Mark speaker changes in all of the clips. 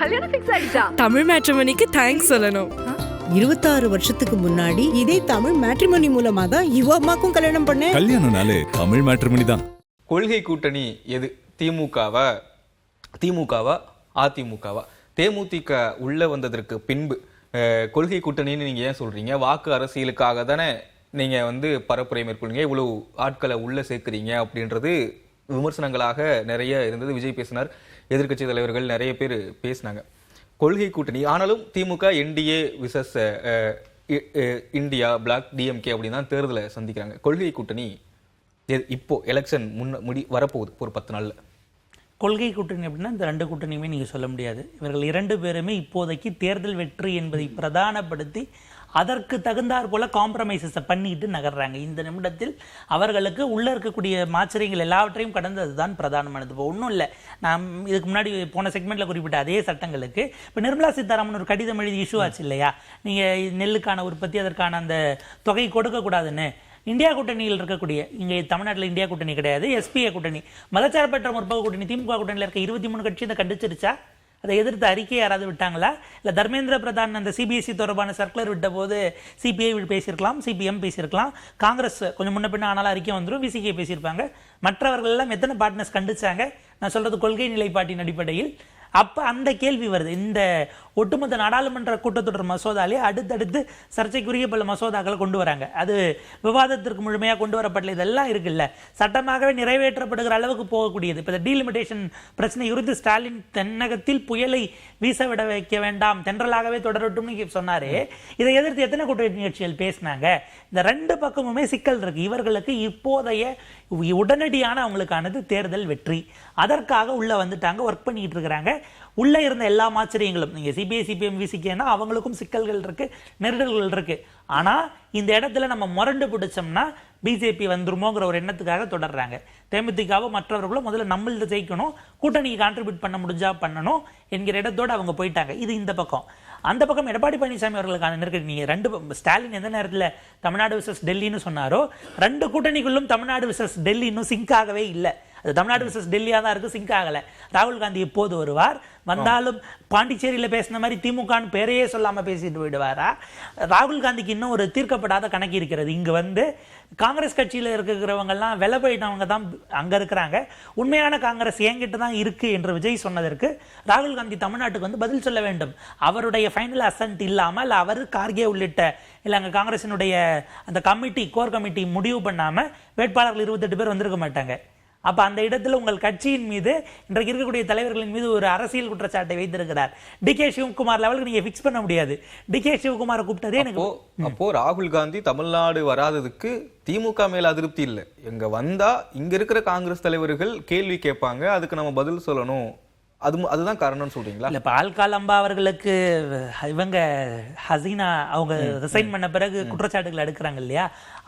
Speaker 1: கல்யாணம் ஃபிக்ஸ் ஆயிடுச்சா?
Speaker 2: தமிழ் மேட்ரிமோனிக்கு தேங்க்ஸ் சொல்லணும்.
Speaker 3: 26 வருஷத்துக்கு முன்னாடி இதே தமிழ் மேட்ரிமோனி மூலமா தான் இவ அம்மாக்கும் கல்யாணம் பண்ணேன்.
Speaker 4: கல்யாணம்னாலே தமிழ் மேட்ரிமோனி தான்.
Speaker 5: கொள்கை கூட்டணி எது? திமுகவா, அதிமுகவா? தேமுதிக உள்ள வந்ததற்கு பின்பு கொள்கை கூட்டணின்னு நீங்க ஏன் சொல்றீங்க? வாக்கு அரசியலுக்காக தானே நீங்க பரப்புரை மேற்கொள்ளுங்க, இவ்வளவு ஆட்களை உள்ள சேர்க்கிறீங்க அப்படின்றது விமர்சனங்களாக நிறைய இருந்தது. விஜய் பேசினார், எதிர்கட்சி தலைவர்கள் நிறைய பேர் பேசினாங்க. கொள்கை கூட்டணி ஆனாலும் DMK NDA versus India bloc DMK அப்படின்னு தான் தேர்தலை சந்திக்கிறாங்க. கொள்கை கூட்டணி இப்போ எலெக்ஷன் வரப்போகுது ஒரு 10 நாள்ல.
Speaker 6: கொள்கை கூட்டணி அப்படின்னா இந்த ரெண்டு கூட்டணியுமே நீங்கள் சொல்ல முடியாது. இவர்கள் 2 பேருமே இப்போதைக்கு தேர்தல் வெற்றி என்பதை பிரதானப்படுத்தி அதற்கு தகுந்தாற் போல காம்ப்ரமைசஸை பண்ணிட்டு நகர்றாங்க. இந்த நிமிடத்தில் அவர்களுக்கு உள்ளே இருக்கக்கூடிய மாச்சரியங்கள் எல்லாவற்றையும் கடந்து அதுதான் பிரதானமானது. இப்போ ஒன்றும் இல்லை, நான் இதுக்கு முன்னாடி போன செக்மெண்ட்டில் குறிப்பிட்ட அதே சட்டங்களுக்கு இப்போ நிர்மலா சீதாராமன் ஒரு கடிதம் எழுதி இஷ்யூ ஆச்சு இல்லையா? நீங்கள் நெல்லுக்கான உற்பத்தி அதற்கான அந்த தொகை கொடுக்கக்கூடாதுன்னு. இந்தியா கூட்டணியில் இருக்கக்கூடிய, இங்கே தமிழ்நாட்டில் இந்தியா கூட்டணி கிடையாது, எஸ்பிஏ கூட்டணி, மதச்சார்பற்ற முற்போக்கு கூட்டணி, திமுக கூட்டணியில் இருக்க 23 கட்சி இதை கண்டிச்சிருச்சா? அதை எதிர்த்து அறிக்கை யாராவது விட்டாங்களா? இல்லை தர்மேந்திர பிரதான் அந்த சிபிஎஸ்சி தொடர்பான சர்க்குலர் விட்ட போது சிபிஐ பேசியிருக்கலாம், சிபிஎம் பேசியிருக்கலாம், காங்கிரஸ் கொஞ்சம் முன்ன பின்ன ஆனாலும் அறிக்கை வந்துடும், விசிகே பேசியிருப்பாங்க. மற்றவர்கள் எல்லாம் எத்தனை பார்ட்னர்ஸ் கண்டிச்சாங்க? நான் சொல்றது கொள்கை நிலைப்பாட்டின் அடிப்படையில். அப்போ அந்த கேள்வி வருது. இந்த ஒட்டுமொத்த நாடாளுமன்ற கூட்டத்தொடர் மசோதாலே அடுத்தடுத்து சர்ச்சைக்குரிய பல மசோதாக்களை கொண்டு வராங்க. அது விவாதத்திற்கு முழுமையாக கொண்டு வரப்படல. இதெல்லாம் இருக்குல்ல, சட்டமாகவே நிறைவேற்றப்படுகிற அளவுக்கு போகக்கூடியது. இப்போ இந்த டீலிமிட்டேஷன் பிரச்சனை குறித்து ஸ்டாலின் தென்னகத்தில் புயலை வீச விட வைக்க வேண்டாம், தென்றலாகவே தொடரட்டும்னு சொன்னாரு. இதை எதிர்த்து எத்தனை கூட்டணி கட்சிகள் பேசினாங்க? இந்த 2 பக்கமுமே சிக்கல் இருக்கு. இவர்களுக்கு இப்போதைய உடனடியான அவங்களுக்கானது தேர்தல் வெற்றி. அதற்காக உள்ள வந்துட்டாங்க, ஒர்க் பண்ணிட்டு இருக்கிறாங்க. உள்ள இருந்த எல்லா ஆச்சரியங்களும், நீங்க சிபிஐ சிபிஎம் விசிக்கேன்னா அவங்களுக்கும் சிக்கல்கள் இருக்கு, நெருடல்கள் இருக்கு. ஆனா இந்த இடத்துல நம்ம முரண்டு பிடிச்சோம்னா பிஜேபி வந்துருமோங்கிற ஒரு எண்ணத்துக்காக தொடர்றாங்க. தேமுதிகவும் மற்றவர்களும் முதல்ல நம்மள்ட்ட ஜெயிக்கணும், கூட்டணிக்கு கான்ட்ரிபியூட் பண்ண முடிஞ்சா பண்ணணும் என்கிற இடத்தோடு அவங்க போயிட்டாங்க. இது இந்த பக்கம். அந்த பக்கம் எடப்பாடி பழனிசாமி அவர்களுக்கான நெருக்கடி. நீங்க 2 ஸ்டாலின் எந்த நேரத்தில் தமிழ்நாடு விசஸ் டெல்லின்னு சொன்னாரோ, 2 கூட்டணிக்குள்ளும் தமிழ்நாடு விசஸ் டெல்லி இன்னும் சிங்க் ஆகவே இல்லை. அது தமிழ்நாடு விசஸ் டெல்லியாக தான் இருக்கு, சிங்க் ஆகலை. ராகுல் காந்தி எப்போது வருவார்? வந்தாலும் பாண்டிச்சேரியில் பேசின மாதிரி திமுகன்னு பேரையே சொல்லாமல் பேசிட்டு போயிடுவாரா? ராகுல் காந்திக்கு இன்னும் ஒரு தீர்க்கப்படாத கணக்கு இருக்கிறது. இங்கே காங்கிரஸ் கட்சியில் இருக்கிறவங்கெல்லாம் வெலை போயிட்டவங்க தான் அங்கே இருக்கிறாங்க. உண்மையான காங்கிரஸ் என்கிட்ட தான் இருக்கு என்று விஜய் சொன்னதற்கு ராகுல் காந்தி தமிழ்நாட்டுக்கு பதில் சொல்ல வேண்டும். அவருடைய ஃபைனல் அசன்ட் இல்லாமல், அவர் கார்கே உள்ளிட்ட இல்லை அங்கே காங்கிரசினுடைய அந்த கமிட்டி, கோர் கமிட்டி முடிவு பண்ணாமல் வேட்பாளர்கள் 28 பேர் வந்திருக்க மாட்டாங்க. அப்ப அந்த இடத்துல உங்கள் கட்சியின் மீது, இன்றைக்கு இருக்கக்கூடிய தலைவர்களின் மீது ஒரு அரசியல் குற்றச்சாட்டை வைத்திருக்கிறார். டி.கே. சிவகுமார் லெவலுக்கு நீங்க பிக்ஸ் பண்ண முடியாது. டி.கே. சிவகுமாரை கூப்பிட்டதே எனக்கு.
Speaker 5: அப்போ ராகுல் காந்தி தமிழ்நாடு வராததுக்கு திமுக மேல அதிருப்தி இல்லை. எங்க வந்தா இங்க இருக்கிற காங்கிரஸ் தலைவர்கள் கேள்வி கேட்பாங்க, அதுக்கு நம்ம பதில் சொல்லணும், அதுதான் காரணம்னு சொல்றீங்களா?
Speaker 6: இல்ல, பால்கால் அம்பா அவர்களுக்கு இவங்க ஹசீனா அவங்க ரிசைன் பண்ண பிறகு குற்றச்சாட்டுகள் எடுக்கிறாங்க இல்லையா?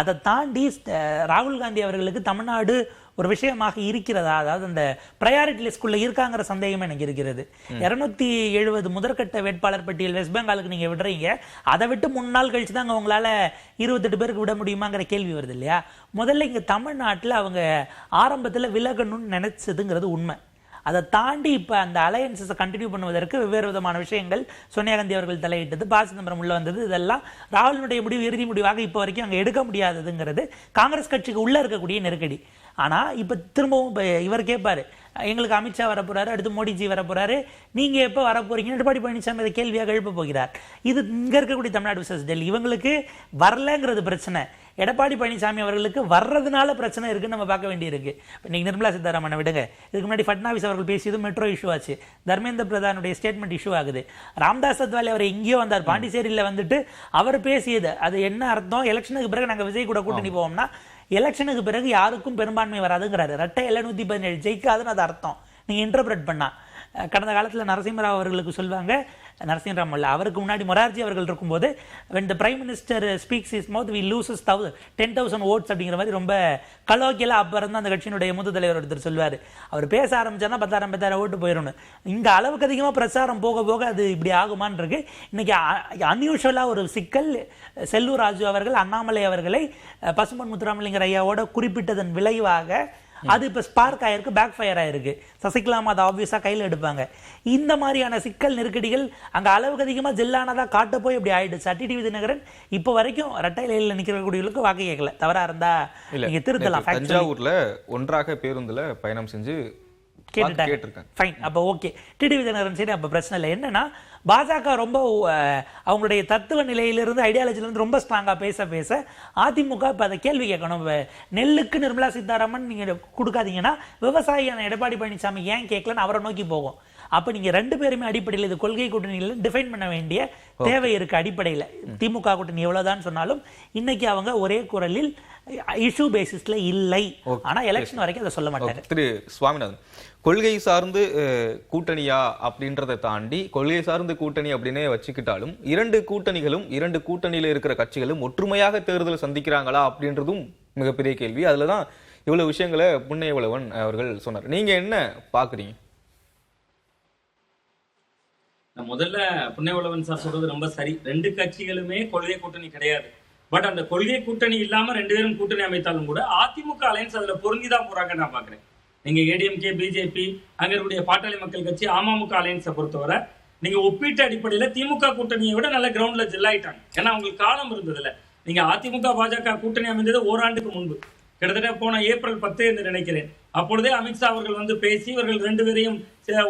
Speaker 6: அதை தாண்டி ராகுல் காந்தி அவர்களுக்கு தமிழ்நாடு ஒரு விஷயமாக இருக்கிறதா? அதாவது அந்த ப்ரையாரிட்டி லிஸ்ட்குள்ள இருக்காங்கிற சந்தேகம் எனக்கு இருக்கிறது. 270 முதற்கட்ட வேட்பாளர் பட்டியல் வெஸ்ட் பெங்காலுக்கு நீங்க விடுறீங்க, அதை விட்டு 3 நாள் கழிச்சு தான் உங்களால 28 பேருக்கு விட முடியுமாங்கிற கேள்வி வருது இல்லையா? முதல்ல இங்க தமிழ்நாட்டில் அவங்க ஆரம்பத்தில் விலகணும்னு நினைச்சதுங்கிறது உண்மை. அதை தாண்டி இப்போ அந்த அலையன்ஸை கண்டினியூ பண்ணுவதற்கு வெவ்வேறு விதமான விஷயங்கள், சோனியா காந்தி அவர்கள் தலையிட்டது, ப. சிதம்பரம் உள்ள வந்தது, இதெல்லாம் ராகுலினுடைய முடிவு இறுதி முடிவாக இப்போ வரைக்கும் அங்கே எடுக்க முடியாததுங்கிறது காங்கிரஸ் கட்சிக்கு உள்ள இருக்கக்கூடிய நெருக்கடி. ஆனால் இப்போ திரும்பவும் இவர் கேட்பாரு, எங்களுக்கு அமித்ஷா வரப்போறாரு, அடுத்து மோடிஜி வரப்போறாரு, நீங்க எப்போ வரப்போறீங்க? எடப்பாடி பழனிசாமி அதை கேள்வியாக எழுப்ப போகிறார். இது இங்க இருக்கக்கூடிய தமிழ்நாடு விசஸ் டெல்லி. இவங்களுக்கு வரலங்கிறது பிரச்சனை, எடப்பாடி பழனிசாமி அவர்களுக்கு வர்றதுனால பிரச்சனை இருக்குன்னு நம்ம பார்க்க வேண்டியிருக்கு. இன்னைக்கு நிர்மலா சீதாராமனை விடுங்க, இதுக்கு முன்னாடி ஃபட்னாவிஸ் அவர்கள் பேசியது மெட்ரோ இஷ்யூ ஆச்சு, தர்மேந்திர பிரதானுடைய ஸ்டேட்மெண்ட் இஷ்யூ ஆகுது, ராம்தாஸ் அத்வாலே அவர் எங்கேயோ வந்தார், பாண்டிச்சேரியில் வந்துட்டு அவர் பேசியது அது என்ன அர்த்தம்? எலெக்ஷனுக்கு பிறகு நாங்கள் விஜய் கூட கூட்டணி போவோம்னா எலெக்ஷனுக்கு பிறகு யாருக்கும் பெரும்பான்மை வராதுங்கிறாரு. 217 ஜெயிக்காதுன்னு அது அர்த்தம் நீங்க இன்டர்பிரட் பண்ணா. கடந்த காலத்தில் நரசிம்மராவ் அவர்களுக்கு சொல்லுவாங்க, நரசிம்மராவ் அல்ல, அவருக்கு முன்னாடி மொரார்ஜி அவர்கள் இருக்கும்போது when the prime minister speaks his mouth we loses 10,000 votes அப்படிங்கிற மாதிரி ரொம்ப கலோக்கியலா அப்ப இருந்தா அந்த கட்சியினுடைய மூத்த தலைவர் ஒருத்தர் சொல்வாரு. அவர் பேச ஆரம்பிச்சாருன்னா 10,000 ஓட்டு போயிடணும். இந்த அளவுக்கு அதிகமா பிரச்சாரம் போக போக அது இப்படி ஆகுமான் இருக்கு. இன்னைக்கு அன்யூஷுவலா ஒரு சிக்கல், செல்லூர் ராஜு அவர்கள் அண்ணாமலை அவர்களை பசும்பொன் முத்துராமலிங்கர் ஐயாவோட குறிப்பிட்டதன் விளைவாக அது இப்ப ஸ்பார்க் ஆயிருக்கு, பேக் ஃபயர் ஆயிருக்கு. சசிகலாமா அதை ஆப்வியஸா கையில எடுப்பாங்க. இந்த மாதிரியான சிக்கல் நெருக்கடிகள் அங்க அளவுக்கு அதிகமா ஜெல்லானதா காட்ட போய் இப்படி ஆயிடுச்சு. டிடிவி தினகரன் இப்ப வரைக்கும் இரட்டை இலையில நிக்கிறவங்களுக்கு வாக்கு கேட்கல. தவறா இருந்தா நீங்க திருத்தலாம்.
Speaker 5: தஞ்சாவூர்ல ஒன்றாக பேருந்துல பயணம் செஞ்சு கேட்டுட்டாங்க.
Speaker 6: ஃபைன், அப்ப ஓகே. டிடிவி தினகரன் சரி, அப்ப பிரச்சனை இல்லை. என்னன்னா பாஜக ரொம்ப அவங்களுடைய தத்துவ நிலையிலிருந்து ஐடியாலஜிலிருந்து ரொம்ப ஸ்ட்ராங்கா பேச அதிமுக இப்ப அதை கேள்வி கேட்கணும். நெல்லுக்கு நிர்மலா சீதாராமன் நீங்க கொடுக்காதீங்கன்னா விவசாயியான எடப்பாடி பழனிசாமி ஏன் கேட்கலன்னு அவரை நோக்கி போகும். அப்ப நீங்க ரெண்டு பேருமே அடிப்படையில் இது கொள்கை கூட்டணியில் டிஃபைன் பண்ண வேண்டிய தேவை இருக்கு. அடிப்படையில் திமுக கூட்டணி எவ்வளவுதான் சொன்னாலும் இன்னைக்கு அவங்க ஒரே குரலில் இஷ்யூ பேசிஸ்ல இல்லை. ஆனா எலெக்ஷன் வரைக்கும் அதை சொல்ல மாட்டாங்க.
Speaker 5: திரு சுவாமிநாதன், கொள்கை சார்ந்து கூட்டணியா அப்படின்றத தாண்டி கொள்கை சார்ந்து கூட்டணி அப்படின்னே வச்சுக்கிட்டாலும் இரண்டு கூட்டணிகளும் இரண்டு கூட்டணியில இருக்கிற கட்சிகளும் ஒற்றுமையாக தேர்தல் சந்திக்கிறாங்களா அப்படின்றதும் மிகப்பெரிய கேள்வி. அதுலதான் இவ்வளவு விஷயங்களை புண்ணியவளவன் அவர்கள் சொன்னார். நீங்க என்ன பாக்குறீங்க?
Speaker 1: முதல்ல புண்ணியவளவன் சார் சொல்றது ரொம்ப சரி. ரெண்டு கட்சிகளுமே கொள்கை கூட்டணி கிடையாது. பட் அந்த கொள்கை கூட்டணி இல்லாம ரெண்டு பேரும் கூட்டணி அமைத்தாலும் கூட அதிமுக அலையன்ஸ் அதுல பொருந்திதான் போறாங்க நான் பாக்குறேன். நீங்க ஏடிஎம்கே, பிஜேபி, அங்க இருக்கக்கூடிய பாட்டாளி மக்கள் கட்சி, அமமுக அலையன்ஸை பொறுத்தவரை நீங்க ஒப்பீட்டு அடிப்படையில திமுக கூட்டணியை விட நல்ல கிரவுண்ட்ல ஜெல்லாயிட்டாங்க. ஏன்னா அவங்களுக்கு காலம் இருந்ததுல. நீங்க அதிமுக பாஜக கூட்டணி அமைந்தது ஓராண்டுக்கு முன்பு, கிட்டத்தட்ட போன ஏப்ரல் 10 என்று நினைக்கிறேன். அப்பொழுதே அமித்ஷா அவர்கள் வந்து பேசி இவர்கள் ரெண்டு பேரையும்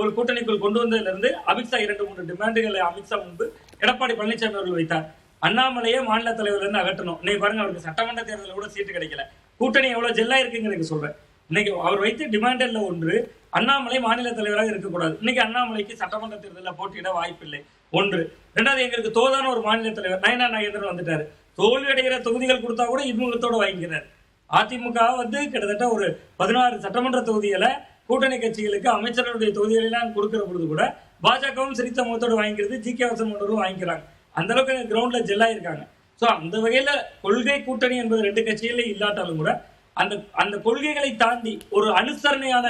Speaker 1: ஒரு கூட்டணிக்குள் கொண்டு வந்ததுல இருந்து அமித்ஷா 2-3 டிமாண்டுகளை அமித்ஷா முன்பு எடப்பாடி பழனிசாமி அவர்கள் வைத்தார். அண்ணாமலையே மாநில தலைவர்ல இருந்து அகற்றணும். இன்னைக்கு பாருங்க, அவருக்கு சட்டமன்ற தேர்தலில் கூட சீட்டு கிடைக்கல. கூட்டணி எவ்வளவு ஜெல்லா இருக்குங்கிறது சொல்றேன். இன்னைக்கு அவர் வைத்த டிமாண்டில் ஒன்று, அண்ணாமலை மாநில தலைவராக இருக்கக்கூடாது. இன்னைக்கு அண்ணாமலைக்கு சட்டமன்ற தேர்தலில் போட்டியிட வாய்ப்பில்லை. ஒன்று. ரெண்டாவது, எங்களுக்கு தோதான ஒரு மாநில தலைவர் நயனா நாகேந்திரன் வந்துட்டாரு. தோல்வி அடைகிற தொகுதிகள் கொடுத்தா கூட இன்முகத்தோட வாங்கிக்கிறார். அதிமுக வந்து கிட்டத்தட்ட ஒரு 16 சட்டமன்ற தொகுதிகளை கூட்டணி கட்சிகளுக்கு அமைச்சர்களுடைய தொகுதிகளெல்லாம் கொடுக்கிற பொழுது கூட பாஜகவும் சிரித்த முகத்தோடு வாங்கிக்கிறது, ஜி.கே. வாசன் போன்றவரும் வாங்கிக்கிறாங்க. அந்த அளவுக்கு கிரவுண்ட்ல ஜெல்லா இருக்காங்க. சோ அந்த வகையில கொள்கை கூட்டணி என்பது ரெண்டு கட்சிகளே இல்லாட்டாலும் கூட அந்த கொள்கைகளை தாண்டி ஒரு அனுசரணையான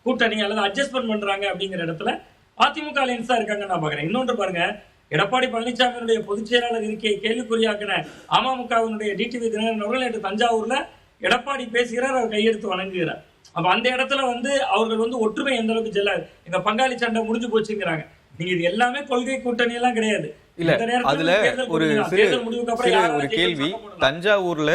Speaker 1: கூட்டணி அல்லது அட்ஜஸ்ட்மெண்ட் பண்றாங்க அப்படிங்கிற இடத்துல அதிமுக அலையன்ஸா இருக்காங்க நான் பாக்குறேன். இன்னொன்று பாருங்க, எடப்பாடி பழனிசாமியினுடைய பொதுச் செயலாளர் இருக்கையை கேள்விக்குறியாக்கின அமமுகவினுடைய டிடிவி தினகரன் அவர்கள் நேற்று தஞ்சாவூர்ல எடப்பாடி பேசுகிறார், அவர் கையெடுத்து வணங்குகிறார். அப்ப அந்த இடத்துல வந்து அவர்கள் வந்து ஒற்றுமை எந்த அளவுக்கு செல்லாது, எங்க பங்காளி சண்டை முடிஞ்சு போச்சுங்கிறாங்க. நீங்க இது எல்லாமே கொள்கை கூட்டணி எல்லாம் கிடையாது.
Speaker 5: இல்ல, அதுல ஒரு கேள்வி. தஞ்சாவூர்ல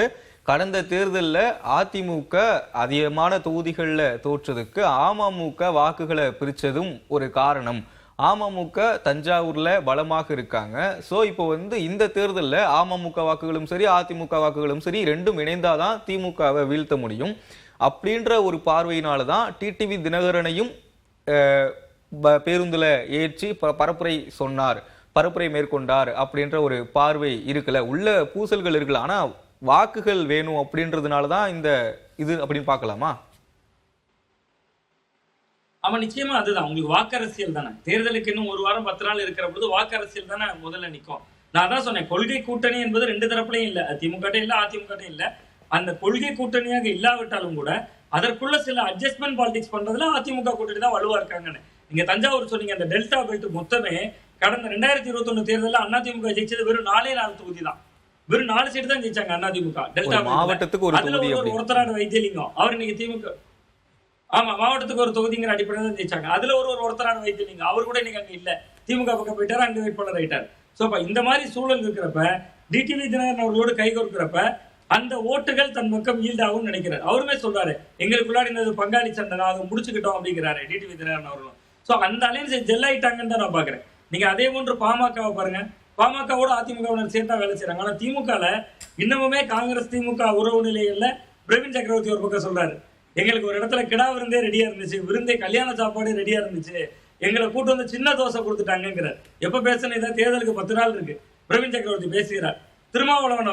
Speaker 5: கடந்த தேர்தல்ல அதிமுக அதிகமான தொகுதிகள்ல தோற்றதுக்கு அமமுக வாக்குகளை பிரிச்சதும் ஒரு காரணம். அமமுக தஞ்சாவூர்ல பலமாக இருக்காங்க. சோ இப்போ வந்து இந்த தேர்தல்ல அமமுக வாக்குகளும் சரி அதிமுக வாக்குகளும் சரி ரெண்டும் இணைந்தாதான் திமுகவை வீழ்த்த முடியும் அப்படின்ற ஒரு பார்வையினாலதான் டிடிவி தினகரனையும் பேருந்துல ஏற்றி பரப்புரை சொன்னார், பரப்புரை மேற்கொண்டார் அப்படின்ற ஒரு பார்வை இருக்குல்ல. உள்ள பூசல்கள் இருக்குல்ல, ஆனா வாக்குகள் வேணும் அப்படின்றதுனாலதான் இந்த இது அப்படின்னு பார்க்கலாமா?
Speaker 1: ஆமா, நிச்சயமா அதுதான். உங்களுக்கு வாக்கு அரசியல் தானே. தேர்தலுக்கு இன்னும் 1 வாரம் 10 நாள் இருக்கிற பொழுது வாக்கு அரசியல் தானே முதல்ல நிற்கும். நான் தான் சொன்னேன், கொள்கை கூட்டணி என்பது ரெண்டு தரப்புலையும் இல்ல, திமுக இல்ல அதிமுக இல்ல. அந்த கொள்கை கூட்டணியாக இல்லாவிட்டாலும் கூட அதற்குள்ள சில அட்ஜஸ்ட்மெண்ட் பாலிடிக்ஸ் பண்றதுல அதிமுக கூட்டணி தான் வலுவா இருக்காங்கன்னு. நீங்க தஞ்சாவூர் சொன்னீங்க, அந்த டெல்டா பெல்ட் மொத்தமே கடந்த 2021 தேர்தலில் அதிமுக ஜெயிச்சது வெறும் 4 தொகுதி தான். வெறும் 4 சீட்டு தான் ஜெயிச்சாங்க அதிமுக. டெல்டா
Speaker 5: மாவட்டத்துக்கு ஒரு தொகுதி.
Speaker 1: ஒருத்தரான வைத்தியலிங்கம் அவர் இன்னைக்கு திமுக, ஆமா மாவட்டத்துக்கு ஒரு தொகுதிங்கிற அடிப்படையில் தான் ஜெயிச்சாங்க. அதுல ஒருத்தரான வைத்தியலிங்கம் அவர் கூட இன்னைக்கு அங்க இல்ல, திமுக பக்கம் போயிட்டாரு, அங்க வேட்பாளர் ஆயிட்டார். சோ இந்த மாதிரி சூழல் இருக்கிறப்ப டிடிவி தினகரன் அவர்களோடு கைகோர்க்கிறப்ப அந்த ஓட்டுகள் தன் பக்கம் ஈல்ட் ஆகும் நினைக்கிறார். அவருமே சொல்றாரு, எங்களுக்குள்ளாடி இந்த பங்காளி சண்டை அதை முடிச்சுக்கிட்டோம் அப்படிங்கிறாரு டிடிவி தினகரன் அவர்களும். சோ அந்த அலையன்ஸ் ஜெல்லாயிட்டாங்கன்னு தான் நான் பாக்குறேன். நீங்க அதே போன்று பாமகவை பாருங்க, பாமகவோட அதிமுகவினர் சேர்த்தா வேலை செய்யறாங்க. ஆனா திமுகல இன்னமுமே காங்கிரஸ் திமுக உறவு நிலைகள்ல பிரவீன் சக்கரவர்த்தி ஒரு பக்கம் சொல்றாரு, எங்களுக்கு ஒரு இடத்துல கிடா விருந்தே ரெடியா இருந்துச்சு, விருந்தே கல்யாண சாப்பாடு ரெடியா இருந்துச்சு, எங்களை கூட்டு வந்து சின்ன தோசை கொடுத்துட்டாங்கிறார். எப்ப பேசணும், இதான் தேர்தலுக்கு 10 நாள் இருக்கு. பிரவீன் சக்கரவர்த்தி பேசுகிறார். திருமாவளவன்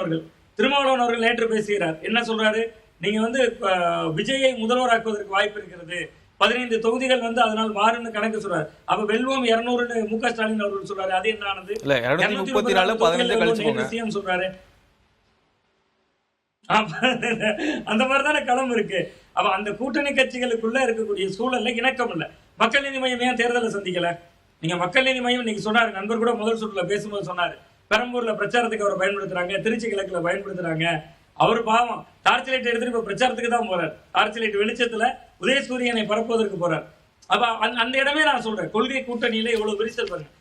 Speaker 1: அவர்கள் நேற்று பேசுகிறார். என்ன சொல்றாரு, நீங்க வந்து விஜயை முதல்வராக்குவதற்கு வாய்ப்பு இருக்கிறது, 15 தொகுதிகள் வந்து அதனால் மாறுன்னு கணக்கு சொல்றாரு. அப்ப வெல்வோம் 200ன்னு மு.க. ஸ்டாலின் அவர்கள் சொல்றாரு. அது என்ன ஆனது, 234 சிஎம் சொல்றாரு. அந்த மாதிரிதானே களம் இருக்கு. அப்ப அந்த கூட்டணி கட்சிகளுக்குள்ள இருக்கக்கூடிய சூழல்ல இணக்கம் இல்ல. மக்கள் நீதி மையம் ஏன் தேர்தலை சந்திக்கல? நீங்க மக்கள் நீதி மையம் இன்னைக்கு சொன்னாரு, நண்பர் கூட முதல் சுற்றுல பேசும்போது சொன்னாரு, பெரம்பூர்ல பிரச்சாரத்துக்கு அவரை பயன்படுத்துறாங்க, திருச்சி கிழக்குல பயன்படுத்துறாங்க, அவர் பாவம் டார்ச் லைட் எடுத்துட்டு இப்ப பிரச்சாரத்துக்கு தான் போறார். டார்ச் லைட் வெளிச்சத்துல உதயசூரியனை பரப்புவதற்கு போறார். அப்ப அந்த இடமே நான் சொல்றேன், கொள்கை கூட்டணியில எவ்வளவு விரிசல் பாருங்க.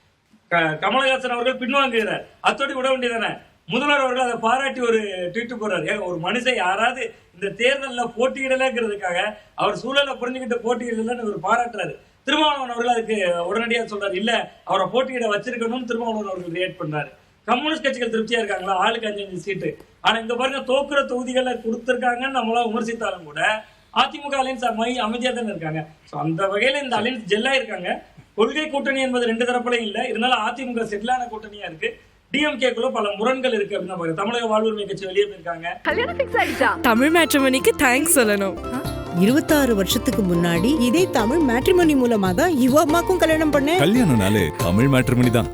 Speaker 1: கமலஹாசன் அவர்கள் பின்வாங்குகிறார், அத்தோடு விட வேண்டியதானே. முதல்வர் அவர்கள் அதை பாராட்டி ஒரு ட்வீட் போறாரு. ஒரு மனுஷன் யாராவது இந்த தேர்தலில் போட்டியிடலைங்கிறதுக்காக அவர் சூழலை புரிஞ்சுக்கிட்டு போட்டியிடலன்னு ஒரு பாராட்டுறாரு. திருமாவளவன் அவர்கள் அதுக்கு உடனடியாக சொல்றாரு, இல்ல அவரை போட்டியிட வச்சிருக்கணும்னு திருமாவளவன் அவர்கள் ரியாக்ட் பண்றாரு. கம்யூனிஸ்ட் கட்சிகள் திருப்தியா இருக்காங்களா, ஆளுக்கு 5 சீட்டு. ஆனா இங்க பாருங்க, தோக்குற தொகுதிகளை கொடுத்திருக்காங்கன்னு நம்மளால விமர்சித்தாலும் கூட அதிமுக அலைன்ஸ் அமைதியா தானே இருக்காங்க. அந்த வகையில இந்த அலைன்ஸ் ஜெல்லா இருக்காங்க. கொள்கை கூட்டணி என்பது 2 தரப்புலையும் இல்ல, இருந்தாலும் அதிமுக செட்டிலான கூட்டணியா இருக்கு. டிஎம்கேக்குள்ள பல முரண்கள் இருக்கு அப்படின்னு பாருங்க. தமிழக வாழ்வுரிமை கட்சி வெளியே போயிருக்காங்க.
Speaker 2: தமிழ் மேட்ரிமோனிக்கு தேங்க்ஸ் சொல்லணும்.
Speaker 3: 26 வருஷத்துக்கு முன்னாடி இதே தமிழ் மேட்ரிமோனி மூலமா தான் இவ அம்மாக்கும் கல்யாணம் பண்ணேன்.
Speaker 4: கல்யாணம்னாலே தமிழ் மேட்ரிமோனி தான்.